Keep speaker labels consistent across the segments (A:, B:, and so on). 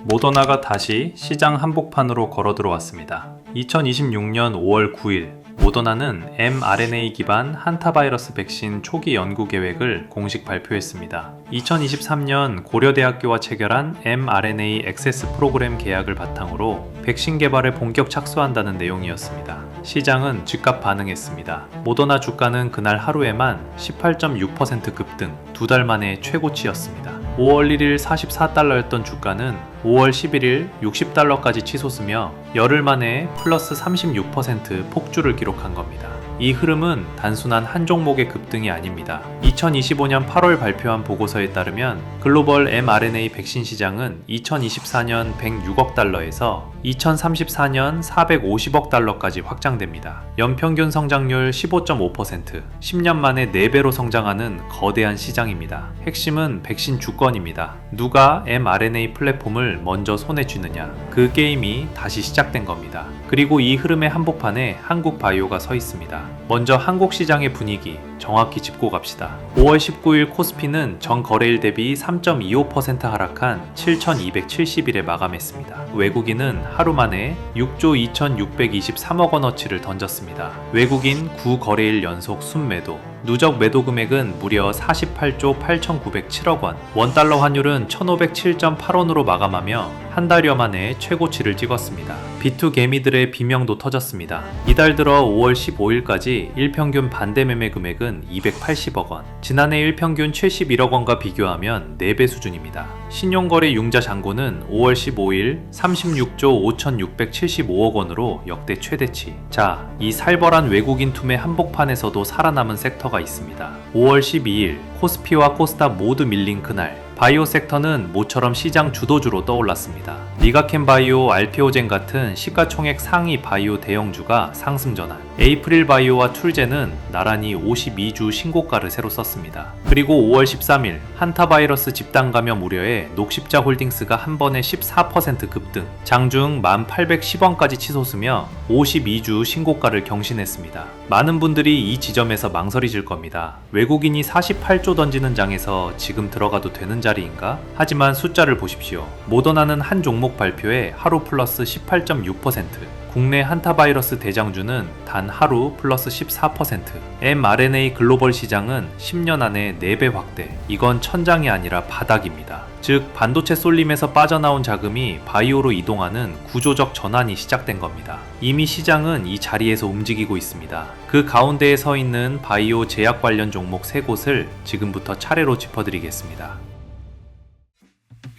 A: 모더나가 다시 시장 한복판으로 걸어 들어왔습니다. 2026년 5월 9일 모더나는 mRNA 기반 한타바이러스 백신 초기 연구 계획을 공식 발표했습니다. 2023년 고려대학교와 체결한 mRNA 액세스 프로그램 계약을 바탕으로 백신 개발에 본격 착수한다는 내용이었습니다. 시장은 즉각 반응했습니다. 모더나 주가는 그날 하루에만 18.6% 급등, 2달 만에 최고치였습니다. 5월 1일 44달러였던 주가는 5월 11일 60달러까지 치솟으며 열흘 만에 플러스 36% 폭주를 기록한 겁니다. 이 흐름은 단순한 한 종목의 급등이 아닙니다. 2025년 8월 발표한 보고서에 따르면 글로벌 mRNA 백신 시장은 2024년 106억 달러에서 2034년 450억 달러까지 확장됩니다. 연평균 성장률 15.5%, 10년 만에 4배로 성장하는 거대한 시장입니다. 핵심은 백신 주권입니다. 누가 mRNA 플랫폼을 먼저 손에 쥐느냐, 그 게임이 다시 시작된 겁니다. 그리고 이 흐름의 한복판에 한국 바이오가 서 있습니다. 먼저 한국 시장의 분위기 정확히 짚고 갑시다. 5월 19일 코스피는 전 거래일 대비 3.25% 하락한 7,270일에 마감했습니다. 외국인은 하루 만에 6조 2,623억 원어치를 던졌습니다. 외국인 9거래일 연속 순매도, 누적 매도 금액은 무려 48조 8,907억 원, 원달러 환율은 1,507.8원으로 마감하며 한 달여 만에 최고치를 찍었습니다. B2 개미들의 비명도 터졌습니다. 이달 들어 5월 15일까지 일평균 반대 매매 금액은 280억 원, 지난해 일평균 71억 원과 비교하면 4배 수준입니다. 신용거래 융자 잔고는 5월 15일 36조 5,675억 원으로 역대 최대치. 자, 이 살벌한 외국인 투매 한복판에서도 살아남은 섹터가 있습니다. 5월 12일 코스피와 코스닥 모두 밀린 그날, 바이오 섹터는 모처럼 시장 주도주로 떠올랐습니다. 리가켄 바이오, 알피오젠 같은 시가총액 상위 바이오 대형주가 상승 전환, 에이프릴 바이오와 툴젠은 나란히 52주 신고가를 새로 썼습니다. 그리고 5월 13일 한타바이러스 집단 감염 우려에 녹십자 홀딩스가 한 번에 14% 급등, 장중 1,810원까지 치솟으며 52주 신고가를 경신했습니다. 많은 분들이 이 지점에서 망설이실 겁니다. 외국인이 48조 던지는 장에서 지금 들어가도 되는 자리인가? 하지만 숫자를 보십시오. 모더나는 한 종목 발표에 하루 플러스 18.6%, 국내 한타바이러스 대장주는 단 하루 플러스 14%, mRNA 글로벌 시장은 10년 안에 4배 확대. 이건 천장이 아니라 바닥입니다. 즉 반도체 쏠림에서 빠져나온 자금이 바이오로 이동하는 구조적 전환이 시작된 겁니다. 이미 시장은 이 자리에서 움직이고 있습니다. 그 가운데에 서 있는 바이오 제약 관련 종목 3곳을 지금부터 차례로 짚어드리겠습니다.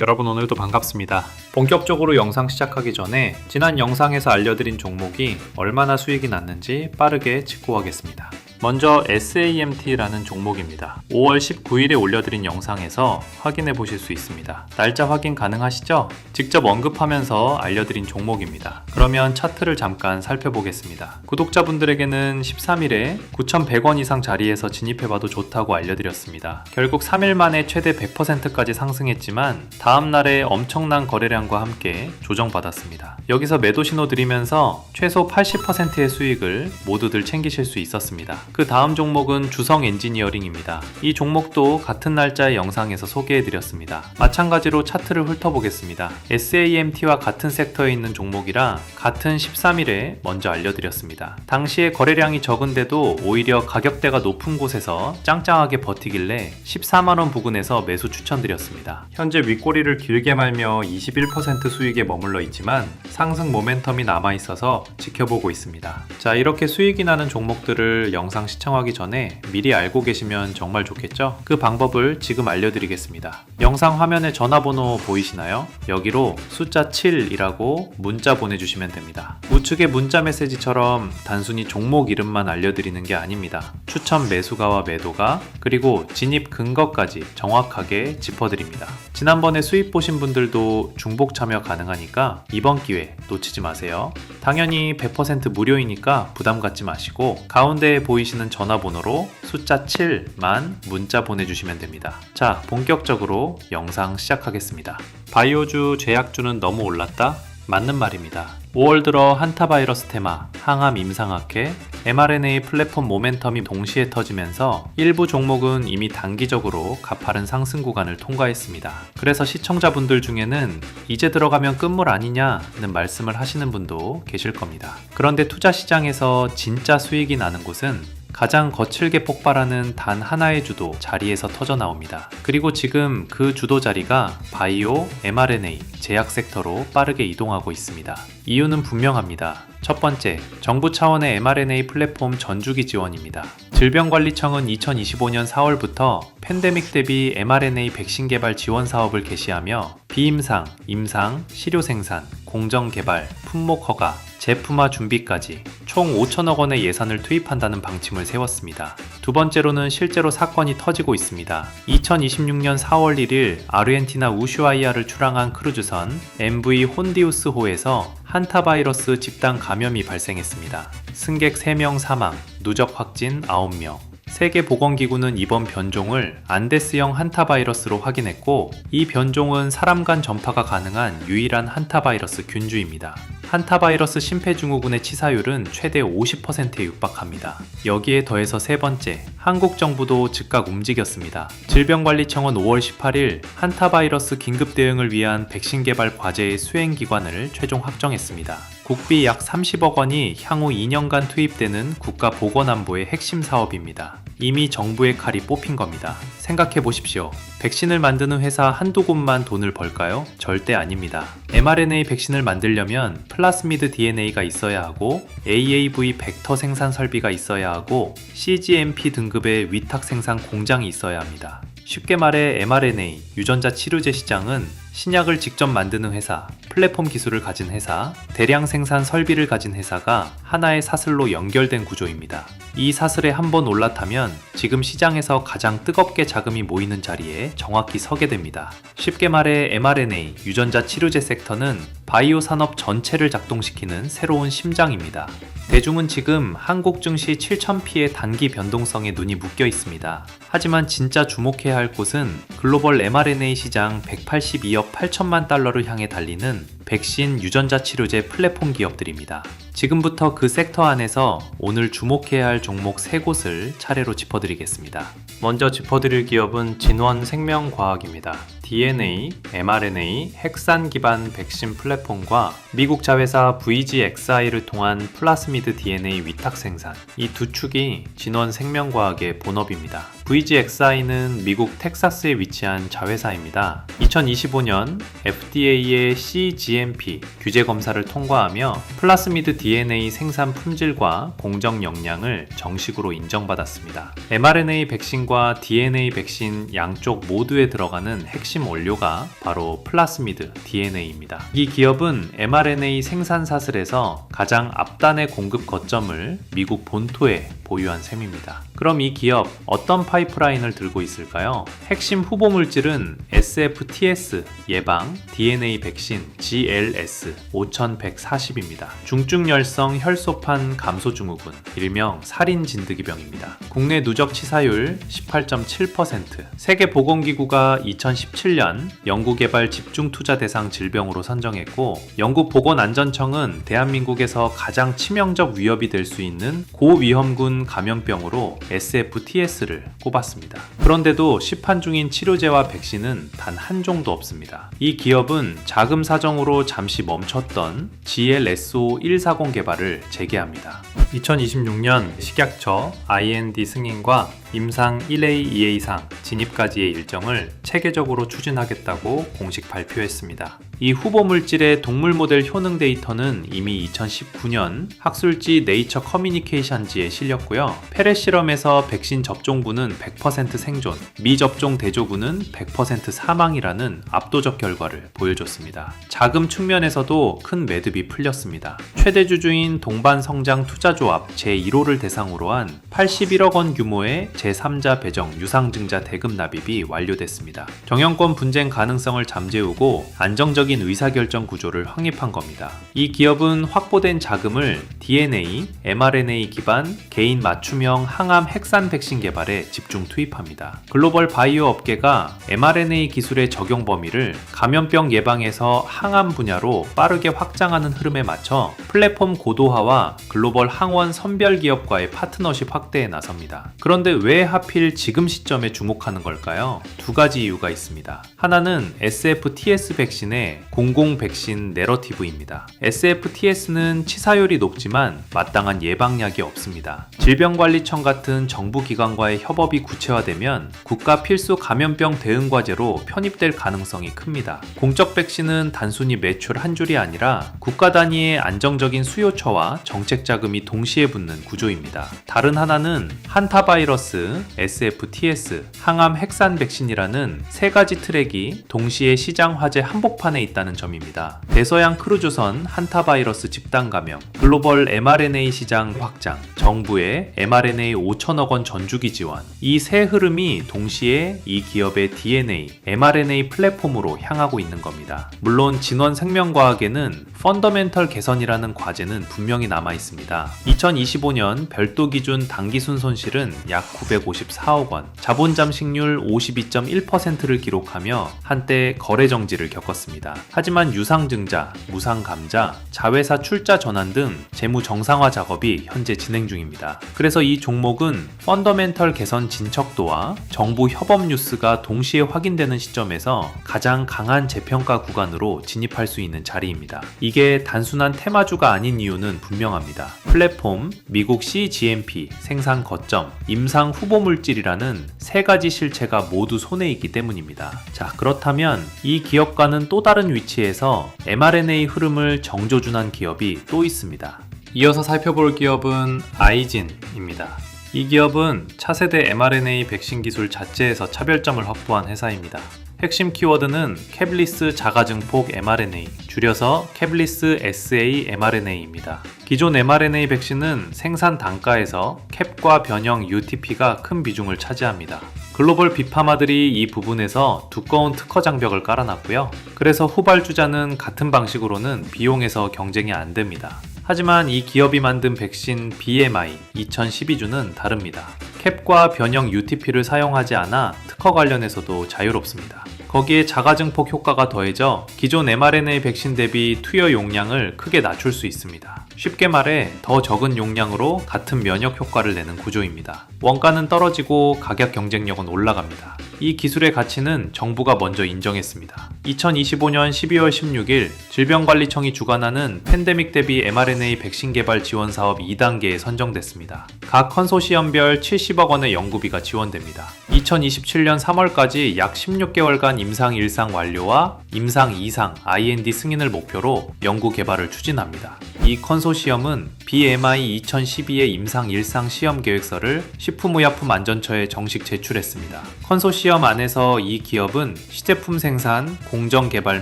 A: 여러분 오늘도 반갑습니다. 본격적으로 영상 시작하기 전에 지난 영상에서 알려드린 종목이 얼마나 수익이 났는지 빠르게 짚고 가겠습니다. 먼저 SAMT라는 종목입니다. 5월 19일에 올려드린 영상에서 확인해 보실 수 있습니다. 날짜 확인 가능하시죠? 직접 언급하면서 알려드린 종목입니다. 그러면 차트를 잠깐 살펴보겠습니다. 구독자분들에게는 13일에 9,100원 이상 자리에서 진입해봐도 좋다고 알려드렸습니다. 결국 3일 만에 최대 100%까지 상승했지만 다음날에 엄청난 거래량과 함께 조정받았습니다. 여기서 매도 신호 드리면서 최소 80%의 수익을 모두들 챙기실 수 있었습니다. 그 다음 종목은 주성 엔지니어링입니다. 이 종목도 같은 날짜의 영상에서 소개해드렸습니다. 마찬가지로 차트를 훑어보겠습니다. SAMT와 같은 섹터에 있는 종목이라 같은 13일에 먼저 알려드렸습니다. 당시에 거래량이 적은데도 오히려 가격대가 높은 곳에서 짱짱하게 버티길래 14만원 부근에서 매수 추천드렸습니다. 현재 윗꼬리를 길게 말며 21% 수익에 머물러 있지만 상승 모멘텀이 남아있어서 지켜보고 있습니다. 자, 이렇게 수익이 나는 종목들을 영상 시청하기 전에 미리 알고 계시면 정말 좋겠죠? 그 방법을 지금 알려드리겠습니다. 영상 화면에 전화번호 보이시나요? 여기로 숫자 7이라고 문자 보내주시면 됩니다. 우측의 문자 메시지처럼 단순히 종목 이름만 알려드리는 게 아닙니다. 추천 매수가와 매도가, 그리고 진입 근거까지 정확하게 짚어드립니다. 지난번에 수익 보신 분들도 중복 참여 가능하니까 이번 기회 놓치지 마세요. 당연히 100% 무료이니까 부담 갖지 마시고 가운데에 보이시는 전화번호로 숫자 7만 문자 보내주시면 됩니다. 자, 본격적으로 영상 시작하겠습니다. 바이오주, 제약주는 너무 올랐다? 맞는 말입니다. 5월 들어 한타바이러스 테마, 항암 임상학회, mRNA 플랫폼 모멘텀이 동시에 터지면서 일부 종목은 이미 단기적으로 가파른 상승 구간을 통과했습니다. 그래서 시청자분들 중에는 이제 들어가면 끝물 아니냐는 말씀을 하시는 분도 계실 겁니다. 그런데 투자 시장에서 진짜 수익이 나는 곳은 가장 거칠게 폭발하는 단 하나의 주도 자리에서 터져 나옵니다. 그리고 지금 그 주도 자리가 바이오, mRNA, 제약 섹터로 빠르게 이동하고 있습니다. 이유는 분명합니다. 첫 번째, 정부 차원의 mRNA 플랫폼 전주기 지원입니다. 질병관리청은 2025년 4월부터 팬데믹 대비 mRNA 백신 개발 지원 사업을 개시하며 비임상, 임상, 시료 생산, 공정 개발, 품목 허가, 제품화 준비까지 총 5천억 원의 예산을 투입한다는 방침을 세웠습니다. 두 번째로는 실제로 사건이 터지고 있습니다. 2026년 4월 1일 아르헨티나 우슈아이아를 출항한 크루즈선 MV 혼디우스호에서 한타바이러스 집단 감염이 발생했습니다. 승객 3명 사망, 누적 확진 9명. 세계보건기구는 이번 변종을 안데스형 한타바이러스로 확인했고, 이 변종은 사람 간 전파가 가능한 유일한 한타바이러스 균주입니다. 한타바이러스 심폐증후군의 치사율은 최대 50%에 육박합니다. 여기에 더해서 세 번째, 한국 정부도 즉각 움직였습니다. 질병관리청은 5월 18일 한타바이러스 긴급 대응을 위한 백신 개발 과제의 수행 기관을 최종 확정했습니다. 국비 약 30억 원이 향후 2년간 투입되는 국가보건안보의 핵심 사업입니다. 이미 정부의 칼이 뽑힌 겁니다. 생각해 보십시오. 백신을 만드는 회사 한두 곳만 돈을 벌까요? 절대 아닙니다. mRNA 백신을 만들려면 플라스미드 DNA가 있어야 하고 AAV 벡터 생산 설비가 있어야 하고 cGMP 등급의 위탁 생산 공장이 있어야 합니다. 쉽게 말해 mRNA, 유전자 치료제 시장은 신약을 직접 만드는 회사, 플랫폼 기술을 가진 회사, 대량 생산 설비를 가진 회사가 하나의 사슬로 연결된 구조입니다. 이 사슬에 한번 올라타면 지금 시장에서 가장 뜨겁게 자금이 모이는 자리에 정확히 서게 됩니다. 쉽게 말해 mRNA, 유전자 치료제 섹터는 바이오 산업 전체를 작동시키는 새로운 심장입니다. 대중은 지금 한국 증시 7,000피의 단기 변동성에 눈이 묶여 있습니다. 하지만 진짜 주목해야 할 곳은 글로벌 mRNA 시장 182억 8천만 달러를 향해 달리는 백신 유전자 치료제 플랫폼 기업들입니다. 지금부터 그 섹터 안에서 오늘 주목해야 할 종목 3곳을 차례로 짚어드리겠습니다. 먼저 짚어드릴 기업은 진원생명과학입니다. DNA, mRNA, 핵산 기반 백신 플랫폼과 미국 자회사 VGXI를 통한 플라스미드 DNA 위탁 생산, 이 두 축이 진원생명과학의 본업입니다. VGXI는 미국 텍사스에 위치한 자회사입니다. 2025년 FDA의 cGMP 규제 검사를 통과하며 플라스미드 DNA 생산 품질과 공정 역량을 정식으로 인정받았습니다. mRNA 백신과 DNA 백신 양쪽 모두에 들어가는 핵심 원료가 바로 플라스미드 DNA입니다. 이 기업은 mRNA 생산 사슬에서 가장 앞단의 공급 거점을 미국 본토에 보유한 셈입니다. 그럼 이 기업 어떤 파이프라인을 들고 있을까요? 핵심 후보 물질은 SFTS 예방 DNA 백신 GLS 5140입니다. 중증열성 혈소판 감소증후군, 일명 살인 진드기병입니다. 국내 누적 치사율 18.7%, 세계보건기구가 2017년 연구개발 집중투자 대상 질병으로 선정했고, 영국보건안전청은 대한민국에서 가장 치명적 위협이 될 수 있는 고위험군 감염병으로 SFTS를 꼽았습니다. 그런데도 시판 중인 치료제와 백신은 단 한 종도 없습니다. 이 기업은 자금 사정으로 잠시 멈췄던 GLSO140 개발을 재개합니다. 2026년 식약처 IND 승인과 임상 1A, 2A상 진입까지의 일정을 체계적으로 추진하겠다고 공식 발표했습니다. 이 후보 물질의 동물 모델 효능 데이터는 이미 2019년 학술지 네이처 커뮤니케이션지에 실렸고요. 페렛 실험에서 백신 접종부는 100% 생존, 미접종 대조군은 100% 사망이라는 압도적 결과를 보여줬습니다. 자금 측면에서도 큰 매듭이 풀렸습니다. 최대 주주인 동반성장 투자조 3사조합 제1호를 대상으로 한 81억 원 규모의 제3자 배정 유상증자 대금 납입이 완료됐습니다. 정형권 분쟁 가능성을 잠재우고 안정적인 의사결정 구조를 확립한 겁니다. 이 기업은 확보된 자금을 DNA, mRNA 기반 개인 맞춤형 항암 핵산 백신 개발에 집중 투입합니다. 글로벌 바이오 업계가 mRNA 기술의 적용 범위를 감염병 예방에서 항암 분야로 빠르게 확장하는 흐름에 맞춰 플랫폼 고도화와 글로벌 항원 선별 기업과의 파트너십 확대에 나섭니다. 그런데 왜 하필 지금 시점에 주목하는 걸까요? 두 가지 이유가 있습니다. 하나는 SFTS 백신의 공공 백신 내러티브입니다. SFTS는 치사율이 높지만 마땅한 예방약이 없습니다. 질병관리청 같은 정부기관과의 협업이 구체화되면 국가 필수 감염병 대응 과제로 편입될 가능성이 큽니다. 공적 백신은 단순히 매출 한 줄이 아니라 국가 단위의 안정적인 수요처와 정책 자금이 동시에 붙는 구조입니다. 다른 하나는 한타바이러스, SFTS, 항암 핵산 백신이라는 세 가지 트랙이 동시에 시장 화제 한복판에 있다는 점입니다. 대서양 크루즈선 한타바이러스 집단 감염, 글로벌 mRNA 시장 확장, 정부의 mRNA 5천억 원 전주기 지원, 이 세 흐름이 동시에 이 기업의 DNA, mRNA 플랫폼으로 향하고 있는 겁니다. 물론 진원 생명과학에는 펀더멘털 개선이라는 과제는 분명히 남아 있습니다. 2025년 별도 기준 당기순 손실은 약 954억 원, 자본 잠식률 52.1%를 기록하며 한때 거래 정지를 겪었습니다. 하지만 유상증자, 무상감자, 자회사 출자 전환 등 재무 정상화 작업이 현재 진행 중입니다. 그래서 이 종목은 펀더멘털 개선 진척도와 정부 협업 뉴스가 동시에 확인되는 시점에서 가장 강한 재평가 구간으로 진입할 수 있는 자리입니다. 이게 단순한 테마주가 아닌 이유는 분명합니다. 플랫폼, 미국 CGMP, 생산 거점, 임상 후보 물질이라는 세 가지 실체가 모두 손에 있기 때문입니다. 자, 그렇다면 이 기업과는 또 다른 위치에서 mRNA 흐름을 정조준한 기업이 또 있습니다. 이어서 살펴볼 기업은 아이진입니다. 이 기업은 차세대 mRNA 백신 기술 자체에서 차별점을 확보한 회사입니다. 핵심 키워드는 캡리스 자가증폭 mRNA, 줄여서 캡리스 SA mRNA입니다. 기존 mRNA 백신은 생산 단가에서 캡과 변형 UTP가 큰 비중을 차지합니다. 글로벌 빅파마들이 이 부분에서 두꺼운 특허 장벽을 깔아놨고요. 그래서 후발주자는 같은 방식으로는 비용에서 경쟁이 안 됩니다. 하지만 이 기업이 만든 백신 BMI 2012주는 다릅니다. 캡과 변형 UTP를 사용하지 않아 특허 관련해서도 자유롭습니다. 거기에 자가증폭 효과가 더해져 기존 mRNA 백신 대비 투여 용량을 크게 낮출 수 있습니다. 쉽게 말해 더 적은 용량으로 같은 면역 효과를 내는 구조입니다. 원가는 떨어지고 가격 경쟁력은 올라갑니다. 이 기술의 가치는 정부가 먼저 인정했습니다. 2025년 12월 16일 질병관리청이 주관하는 팬데믹 대비 mRNA 백신 개발 지원 사업 2단계에 선정됐습니다. 각 컨소시엄별 70억 원의 연구비가 지원됩니다. 2027년 3월까지 약 16개월간 임상 1상 완료와 임상 2상 IND 승인을 목표로 연구 개발을 추진합니다. 이 컨소시엄은 BMI 2012의 임상 1상 시험 계획서를 식품의약품안전처에 정식 제출했습니다. 컨소시엄 안에서 이 기업은 시제품 생산, 공정 개발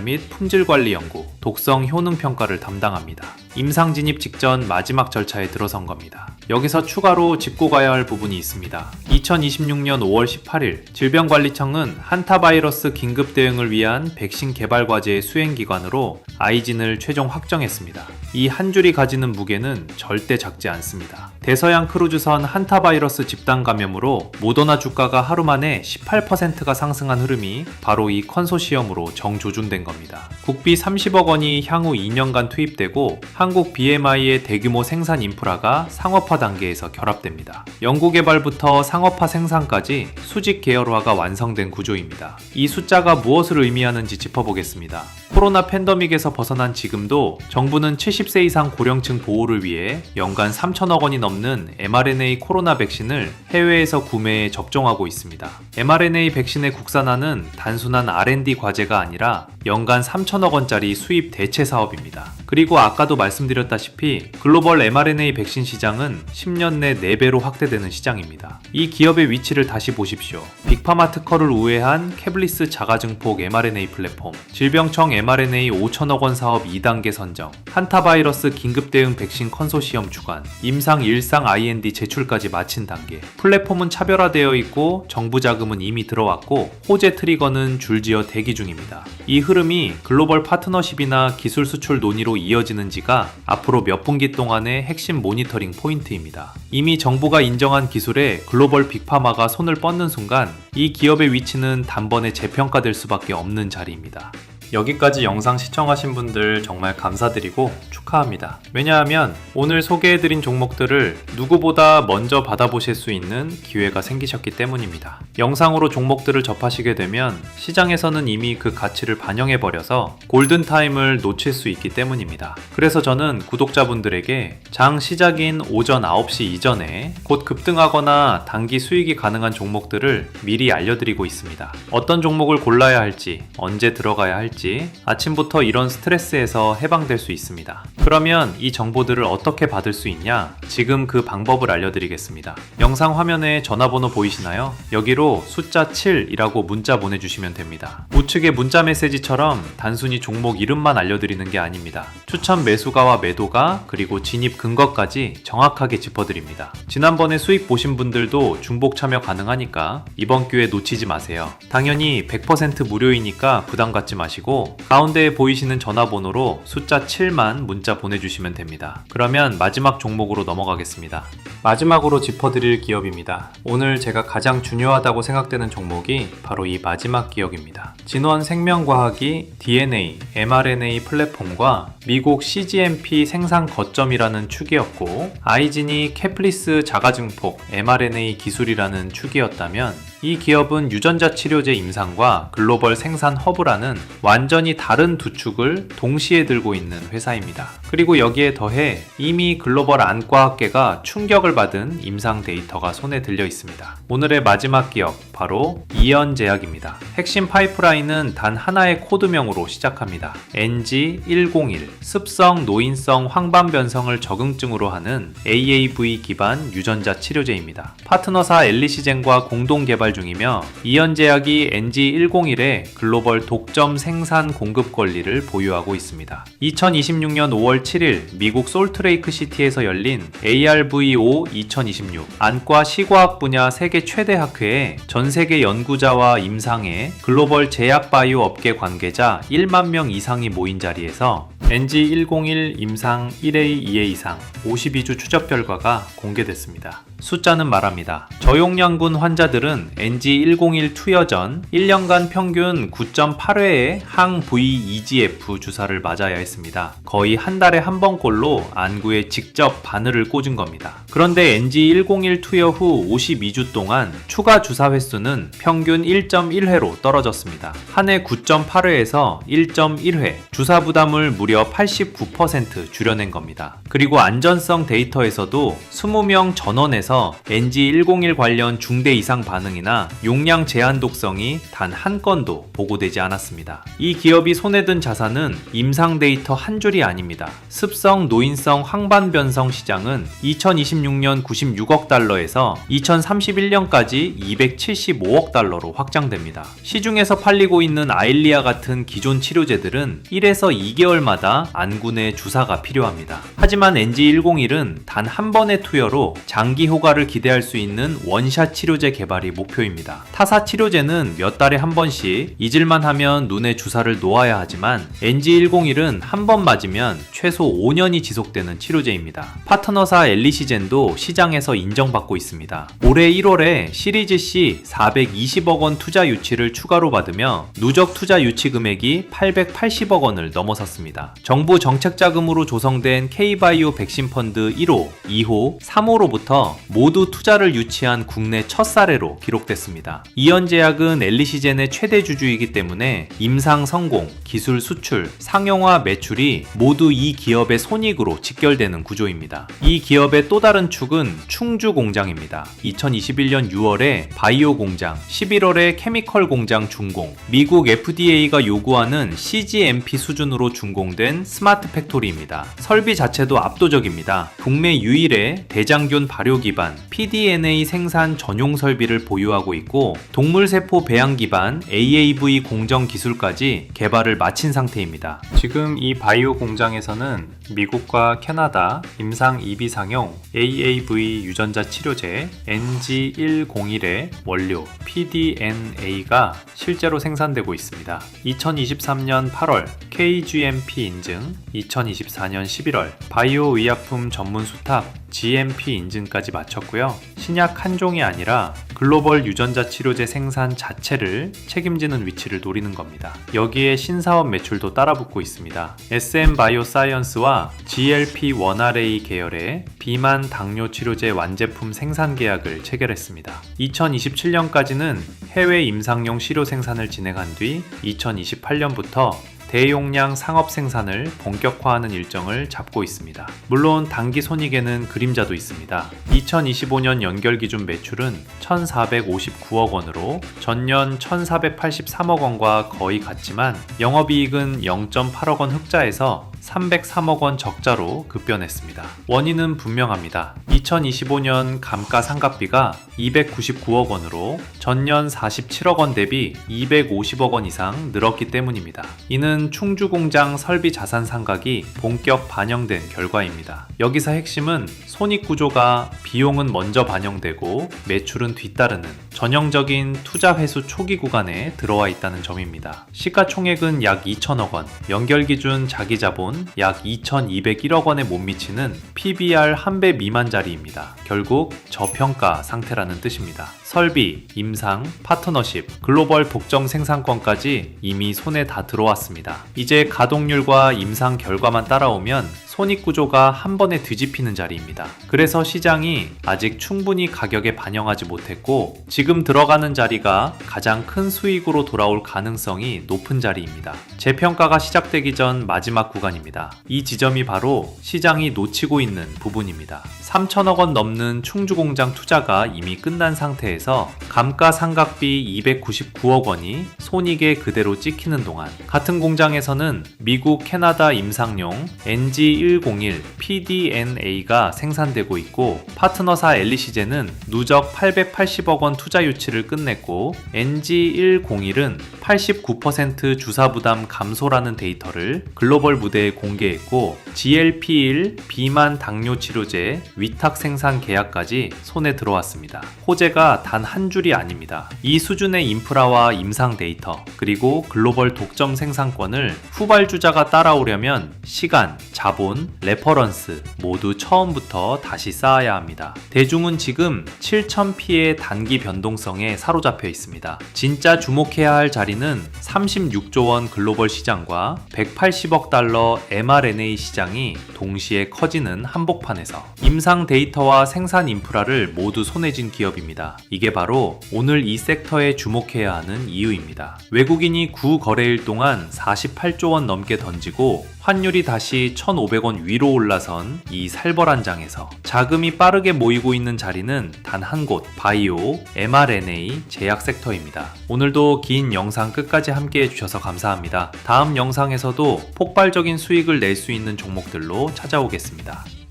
A: 및 품질 관리 연구, 독성 효능 평가를 담당합니다. 임상 진입 직전 마지막 절차에 들어선 겁니다. 여기서 추가로 짚고 가야 할 부분이 있습니다. 2026년 5월 18일 질병관리청은 한타바이러스 긴급 대응을 위한 백신 개발 과제의 수행기관으로 아이진을 최종 확정했습니다. 이 한 줄이 가지는 무게는 절대 작지 않습니다. 대서양 크루즈선 한타바이러스 집단 감염으로 모더나 주가가 하루 만에 18%가 상승한 흐름이 바로 이 컨소시엄으로 정조준된 겁니다. 국비 30억 원이 향후 2년간 투입되고 한국 BMI의 대규모 생산 인프라가 상업화 단계에서 결합됩니다. 연구개발부터 상업화 생산까지 수직 계열화가 완성된 구조입니다. 이 숫자가 무엇을 의미하는지 짚어보겠습니다. 코로나 팬데믹에서 벗어난 지금도 정부는 70세 이상 고령층 보호를 위해 연간 3천억 원이 넘는 mRNA 코로나 백신을 해외에서 구매해 접종하고 있습니다. mRNA 백신의 국산화는 단순한 R&D 과제가 아니라 연간 3천억 원짜리 수입 대체 사업입니다. 그리고 아까도 말씀드렸다시피 글로벌 mRNA 백신 시장은 10년 내 4배로 확대되는 시장입니다. 이 기업의 위치를 다시 보십시오. 빅파마 특허를 우회한 캐블리스 자가증폭 mRNA 플랫폼, 질병청 mRNA 5천억 원 사업 2단계 선정, 한타바이러스 긴급대응 백신 컨소시엄 주관, 임상 일상 IND 제출까지 마친 단계. 플랫폼은 차별화되어 있고 정부 자금은 이미 들어왔고 호재 트리거는 줄지어 대기 중입니다. 이 흐름이 글로벌 파트너십이나 기술 수출 논의로 이어지는지가 앞으로 몇 분기 동안의 핵심 모니터링 포인트입니다. 이미 정부가 인정한 기술에 글로벌 빅파마가 손을 뻗는 순간 이 기업의 위치는 단번에 재평가될 수밖에 없는 자리입니다. 여기까지 영상 시청하신 분들 정말 감사드리고 축하합니다. 왜냐하면 오늘 소개해드린 종목들을 누구보다 먼저 받아보실 수 있는 기회가 생기셨기 때문입니다. 영상으로 종목들을 접하시게 되면 시장에서는 이미 그 가치를 반영해버려서 골든타임을 놓칠 수 있기 때문입니다. 그래서 저는 구독자분들에게 장 시작인 오전 9시 이전에 곧 급등하거나 단기 수익이 가능한 종목들을 미리 알려드리고 있습니다. 어떤 종목을 골라야 할지, 언제 들어가야 할지 아침부터 이런 스트레스에서 해방될 수 있습니다. 그러면 이 정보들을 어떻게 받을 수 있냐? 지금 그 방법을 알려드리겠습니다. 영상 화면에 전화번호 보이시나요? 여기로 숫자 7이라고 문자 보내주시면 됩니다. 우측의 문자 메시지처럼 단순히 종목 이름만 알려드리는 게 아닙니다. 추천 매수가와 매도가 그리고 진입 근거까지 정확하게 짚어드립니다. 지난번에 수익 보신 분들도 중복 참여 가능하니까 이번 기회 놓치지 마세요. 당연히 100% 무료이니까 부담 갖지 마시고 가운데에 보이시는 전화번호로 숫자 7만 문자 보내주시면 됩니다. 그러면 마지막 종목으로 넘어가겠습니다. 마지막으로 짚어드릴 기업입니다. 오늘 제가 가장 중요하다고 생각되는 종목이 바로 이 마지막 기업입니다. 진원 생명과학이 DNA, mRNA 플랫폼과 미국 CGMP 생산 거점이라는 축이었고 아이진이 캐플리스 자가증폭 mRNA 기술이라는 축이었다면 이 기업은 유전자 치료제 임상과 글로벌 생산 허브라는 완전히 다른 두 축을 동시에 들고 있는 회사입니다. 그리고 여기에 더해 이미 글로벌 안과학계가 충격을 받은 임상 데이터가 손에 들려 있습니다. 오늘의 마지막 기업 바로 이연제약입니다. 핵심 파이프라인은 단 하나의 코드명으로 시작합니다. NG101 습성 노인성 황반 변성을 적응증으로 하는 AAV 기반 유전자 치료제입니다. 파트너사 엘리시젠과 공동 개발 중이며 이연제약이 NG101의 글로벌 독점 생산 공급 권리를 보유하고 있습니다. 2026년 5월 7일 미국 솔트레이크 시티에서 열린 ARVO 2026 안과 시과학 분야 세계 최대 학회에 전 세계 연구자와 임상의 글로벌 제약 바이오 업계 관계자 1만 명 이상이 모인 자리에서 NG101 임상 1A, 2A 이상 52주 추적 결과가 공개됐습니다. 숫자는 말합니다. 저용량군 환자들은 NG101 투여 전 1년간 평균 9.8회의 항-VEGF 주사를 맞아야 했습니다. 거의 한 달에 한 번꼴로 안구에 직접 바늘을 꽂은 겁니다. 그런데 NG101 투여 후 52주 동안 추가 주사 횟수는 평균 1.1회로 떨어졌습니다. 한 해 9.8회에서 1.1회, 주사 부담을 무려 89% 줄여낸 겁니다. 그리고 안전성 데이터에서도 20명 전원에서 NG101 관련 중대 이상 반응이나 용량 제한 독성이 단 한 건도 보고되지 않았습니다. 이 기업이 손에 든 자산은 임상 데이터 한 줄이 아닙니다. 습성 노인성 황반 변성 시장은 2026년 96억 달러에서 2031년까지 275억 달러로 확장됩니다. 시중에서 팔리고 있는 아일리아 같은 기존 치료제들은 1에서 2개월마다 안구 내 주사가 필요합니다. 하지만 NG101은 단 한 번의 투여로 장기 효과를 기대할 수 있는 원샷 치료제 개발이 목표입니다. 타사 치료제는 몇 달에 한 번씩 잊을만 하면 눈에 주사를 놓아야 하지만 NG101은 한 번 맞으면 최소 5년이 지속되는 치료제입니다. 파트너사 엘리시젠도 시장에서 인정받고 있습니다. 올해 1월에 시리즈 C 420억 원 투자 유치를 추가로 받으며 누적 투자 유치 금액이 880억 원을 넘어섰습니다. 정부 정책 자금으로 조성된 K바이오 백신 펀드 1호, 2호, 3호로부터 모두 투자를 유치한 국내 첫 사례로 기록됐습니다. 이연제약은 엘리시젠의 최대 주주이기 때문에 임상 성공, 기술 수출, 상용화 매출이 모두 이 기업의 손익으로 직결되는 구조입니다. 이 기업의 또 다른 축은 충주 공장입니다. 2021년 6월에 바이오 공장, 11월에 케미컬 공장 준공, 미국 FDA가 요구하는 CGMP 수준으로 준공된 스마트 팩토리입니다. 설비 자체도 압도적입니다. 국내 유일의 대장균 발효 기반 pDNA 생산 전용 설비를 보유하고 있고 동물세포 배양 기반 AAV 공정 기술까지 개발을 마친 상태입니다. 지금 이 바이오 공장에서는 미국과 캐나다 임상 2비 상용 AAV 유전자 치료제 NG101의 원료 pDNA가 실제로 생산되고 있습니다. 2023년 8월 KGMP 인증, 2024년 11월 바이오 의약품 전문 수탁 GMP 인증까지 마쳤고요. 신약 한 종이 아니라 글로벌 유전자 치료제 생산 자체를 책임지는 위치를 노리는 겁니다. 여기에 신사업 매출도 따라붙고 있습니다. SM 바이오사이언스와 GLP-1RA 계열의 비만 당뇨 치료제 완제품 생산 계약을 체결했습니다. 2027년까지는 해외 임상용 시료 생산을 진행한 뒤 2028년부터 대용량 상업 생산을 본격화하는 일정을 잡고 있습니다. 물론 단기 손익에는 그림자도 있습니다. 2025년 연결 기준 매출은 1,459억 원으로 전년 1,483억 원과 거의 같지만 영업이익은 0.8억 원 흑자에서 303억 원 적자로 급변했습니다. 원인은 분명합니다. 2025년 감가상각비가 299억 원으로 전년 47억 원 대비 250억 원 이상 늘었기 때문입니다. 이는 충주공장 설비 자산 상각이 본격 반영된 결과입니다. 여기서 핵심은 손익구조가 비용은 먼저 반영되고 매출은 뒤따르는 전형적인 투자 회수 초기 구간에 들어와 있다는 점입니다. 시가총액은 약 2천억 원, 연결기준 자기자본 약 2,201억 원에 못 미치는 PBR 1배 미만짜리입니다. 결국 저평가 상태라는 뜻입니다. 설비, 임상, 파트너십, 글로벌 독점 생산권까지 이미 손에 다 들어왔습니다. 이제 가동률과 임상 결과만 따라오면 손익구조가 한 번에 뒤집히는 자리입니다. 그래서 시장이 아직 충분히 가격에 반영하지 못했고 지금 들어가는 자리가 가장 큰 수익으로 돌아올 가능성이 높은 자리입니다. 재평가가 시작되기 전 마지막 구간입니다. 이 지점이 바로 시장이 놓치고 있는 부분입니다. 3천억 원 넘는 충주공장 투자가 이미 끝난 상태에서 감가상각비 299억 원이 손익에 그대로 찍히는 동안 같은 공장에서는 미국, 캐나다 임상용 NG101 pDNA가 생산되고 있고 파트너사 엘리시젠은 누적 880억 원 투자 유치를 끝냈고 NG101은 89% 주사 부담 감소라는 데이터를 글로벌 무대에 공개했고 GLP-1 비만 당뇨 치료제 위탁 생산 계약까지 손에 들어왔습니다. 호재가 단 한 줄이 아닙니다. 이 수준의 인프라와 임상 데이터 그리고 글로벌 독점 생산권을 후발주자가 따라오려면 시간, 자본, 레퍼런스 모두 처음부터 다시 쌓아야 합니다. 대중은 지금 7,000P의 단기 변동성에 사로잡혀 있습니다. 진짜 주목해야 할 자리는 36조 원 글로벌 시장과 180억 달러 mRNA 시장이 동시에 커지는 한복판에서 임상 데이터와 생산 인프라를 모두 손에 쥔 기업입니다. 이게 바로 오늘 이 섹터에 주목해야 하는 이유입니다. 외국인이 구 거래일 동안 48조 원 넘게 던지고 환율이 다시 1,500원 위로 올라선 이 살벌한 장에서 자금이 빠르게 모이고 있는 자리는 단 한 곳, 바이오, mRNA, 제약 섹터입니다. 오늘도 긴 영상 끝까지 함께 해주셔서 감사합니다. 다음 영상에서도 폭발적인 수익을 낼 수 있는 종목들로 찾아오겠습니다.